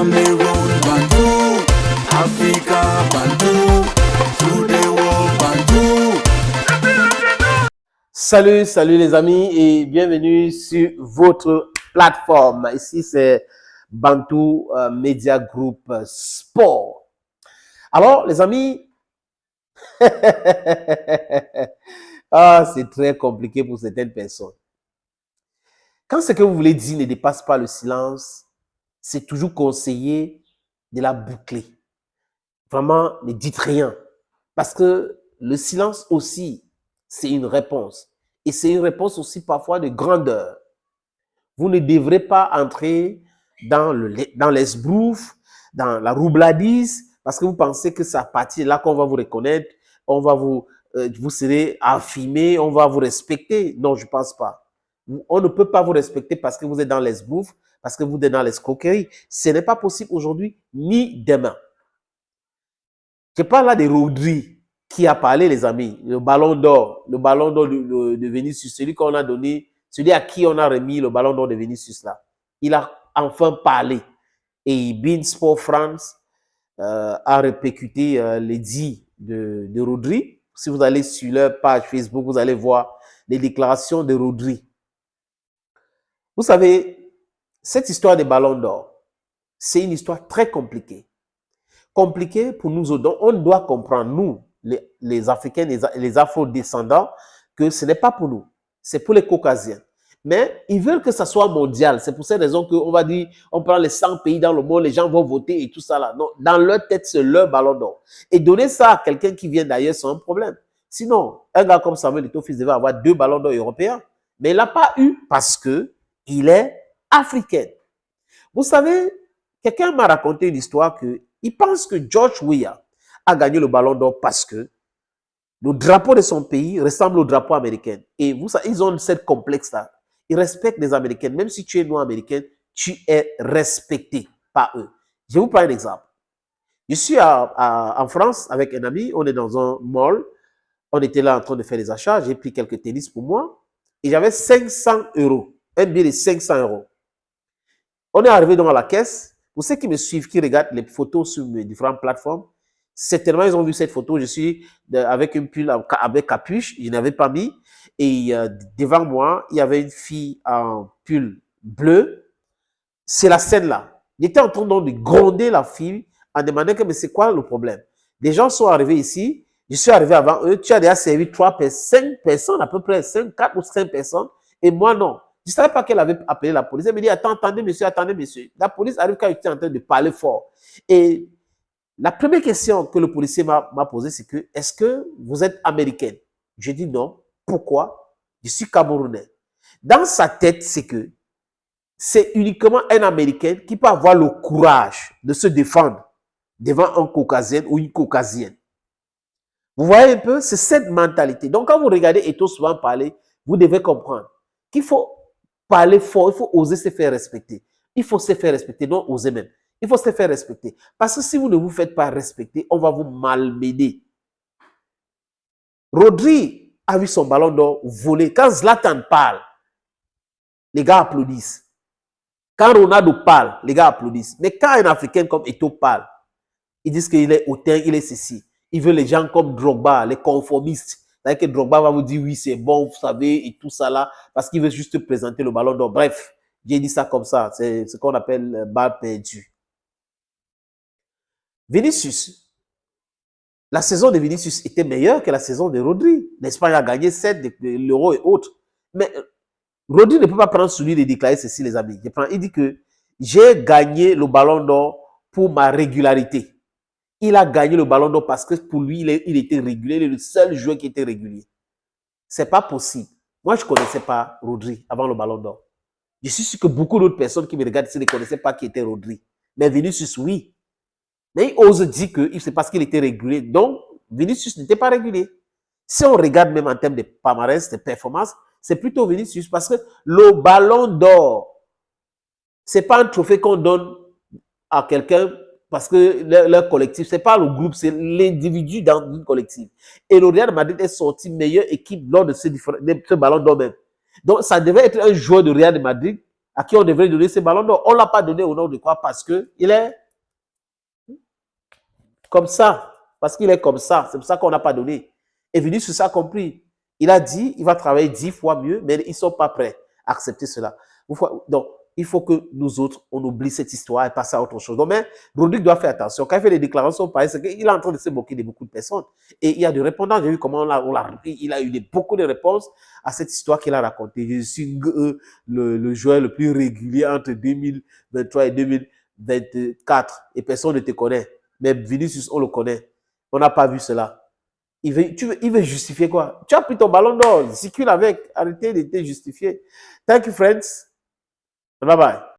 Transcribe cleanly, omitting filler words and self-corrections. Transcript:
Cameroon, Bantou, Africa, Bantou, through the world, Bantou. Salut les amis et bienvenue sur votre plateforme. Ici c'est Bantou Media Group Sport. Alors les amis, c'est très compliqué pour certaines personnes. Quand ce que vous voulez dire ne dépasse pas le silence, c'est toujours conseillé de la boucler. Vraiment, ne dites rien. Parce que le silence aussi, c'est une réponse. Et c'est une réponse aussi parfois de grandeur. Vous ne devrez pas entrer dans l'esbrouf, dans la roubladise, parce que vous pensez que c'est à partir de là qu'on va vous reconnaître, vous serez affirmé, on va vous respecter. Non, je ne pense pas. On ne peut pas vous respecter parce que vous êtes dans l'esbrouf, parce que vous êtes dans l'escroquerie. Ce n'est pas possible aujourd'hui ni demain. Je parle là de Rodri qui a parlé, les amis, le ballon d'or de Vinicius, celui qu'on a donné, celui à qui on a remis le ballon d'or de Vinicius là. Il a enfin parlé. Et Bein Sport France a répercuté les dits de Rodri. Si vous allez sur leur page Facebook, vous allez voir les déclarations de Rodri. Vous savez, cette histoire des ballons d'or, c'est une histoire très compliquée. Compliquée pour nous autres. On doit comprendre, nous, les Africains, les Afro-descendants, que ce n'est pas pour nous. C'est pour les Caucasiens. Mais ils veulent que ça soit mondial. C'est pour cette raison qu'on va dire, on prend les 100 pays dans le monde, les gens vont voter et tout ça là. Non, dans leur tête, c'est leur ballon d'or. Et donner ça à quelqu'un qui vient d'ailleurs, c'est un problème. Sinon, un gars comme Samuel Eto'o-Fils devait avoir 2 ballons d'or européens. Mais il n'a pas eu parce qu'il est africain. Vous savez, quelqu'un m'a raconté une histoire qu'il pense que George Weah a gagné le ballon d'or parce que le drapeau de son pays ressemble au drapeau américain. Et vous savez, ils ont cette complexe-là. Ils respectent les Américains. Même si tu es noir américain, tu es respecté par eux. Je vais vous prendre un exemple. Je suis en France avec un ami. On est dans un mall. On était là en train de faire des achats. J'ai pris quelques tennis pour moi. Et j'avais 500 €. Un billet de 500 €. On est arrivé dans la caisse. Pour ceux qui me suivent, qui regardent les photos sur mes différentes plateformes, certainement ils ont vu cette photo. Je suis avec une pull avec capuche, je n'avais pas mis. Et devant moi, il y avait une fille en pull bleu. C'est la scène là. J'étais en train de gronder la fille en demandant que mais c'est quoi le problème? Les gens sont arrivés ici. Je suis arrivé avant eux. Tu as déjà servi 5 personnes à peu près, 4 ou 5 personnes. Et moi non. Je ne savais pas qu'elle avait appelé la police. Elle me dit, attendez monsieur. La police arrive quand j'étais en train de parler fort. Et la première question que le policier m'a posée, c'est que, est-ce que vous êtes américaine? Je dis non. Pourquoi? Je suis camerounais. Dans sa tête, c'est que c'est uniquement un Américain qui peut avoir le courage de se défendre devant un Caucasien ou une Caucasienne. Vous voyez un peu, c'est cette mentalité. Donc, quand vous regardez Eto'o souvent parler, vous devez comprendre qu'il faut parler fort, il faut oser se faire respecter. Il faut se faire respecter, non oser même. Il faut se faire respecter. Parce que si vous ne vous faites pas respecter, on va vous malmener. Rodri a vu son ballon d'or voler. Quand Zlatan parle, les gars applaudissent. Quand Ronaldo parle, les gars applaudissent. Mais quand un Africain comme Eto'o parle, ils disent qu'il est hautain, il est ceci. Il veut les gens comme Drogba, les conformistes. C'est-à-dire que Drogba va vous dire oui, c'est bon, vous savez, et tout ça là, parce qu'il veut juste présenter le ballon d'or. Bref, j'ai dit ça comme ça. C'est ce qu'on appelle balle perdue. Vinicius, la saison de Vinicius était meilleure que la saison de Rodri. L'Espagne a gagné 7 de l'Euro et autres. Mais Rodri ne peut pas prendre celui de déclarer ceci, les amis. Il dit que j'ai gagné le ballon d'or pour ma régularité. Il a gagné le ballon d'or parce que pour lui, il était régulier. Il est le seul joueur qui était régulier. Ce n'est pas possible. Moi, je ne connaissais pas Rodri avant le ballon d'or. Je suis sûr que beaucoup d'autres personnes qui me regardent ici ne connaissaient pas qui était Rodri. Mais Vinicius, oui. Mais il ose dire que c'est parce qu'il était régulier. Donc, Vinicius n'était pas régulier. Si on regarde même en termes de palmarès, de performance, c'est plutôt Vinicius parce que le ballon d'or, ce n'est pas un trophée qu'on donne à quelqu'un parce que leur collectif, ce n'est pas le groupe, c'est l'individu dans une collective. Et le Real Madrid est sorti meilleure équipe lors de ce ballon d'or même. Donc, ça devait être un joueur de Real Madrid à qui on devrait donner ce ballon d'or. On ne l'a pas donné au nom de quoi? Parce qu'il est comme ça. Parce qu'il est comme ça. C'est pour ça qu'on n'a pas donné. Et Vinicius a compris. Il a dit, il va travailler 10 fois mieux, mais ils ne sont pas prêts à accepter cela. Donc, il faut que nous autres, on oublie cette histoire et passe à autre chose. Donc, mais Rodrigue doit faire attention. Quand il fait des déclarations pareilles, c'est qu'il est en train de se moquer de beaucoup de personnes. Et il y a des répondants. J'ai vu comment il a eu beaucoup de réponses à cette histoire qu'il a racontée. Je suis le joueur le plus régulier entre 2023 et 2024 et personne ne te connaît. Mais Vinicius, on le connaît. On n'a pas vu cela. Il veut justifier quoi? Tu as pris ton ballon d'or, circule avec. Arrêtez de te justifier. Thank you, friends. Bye bye.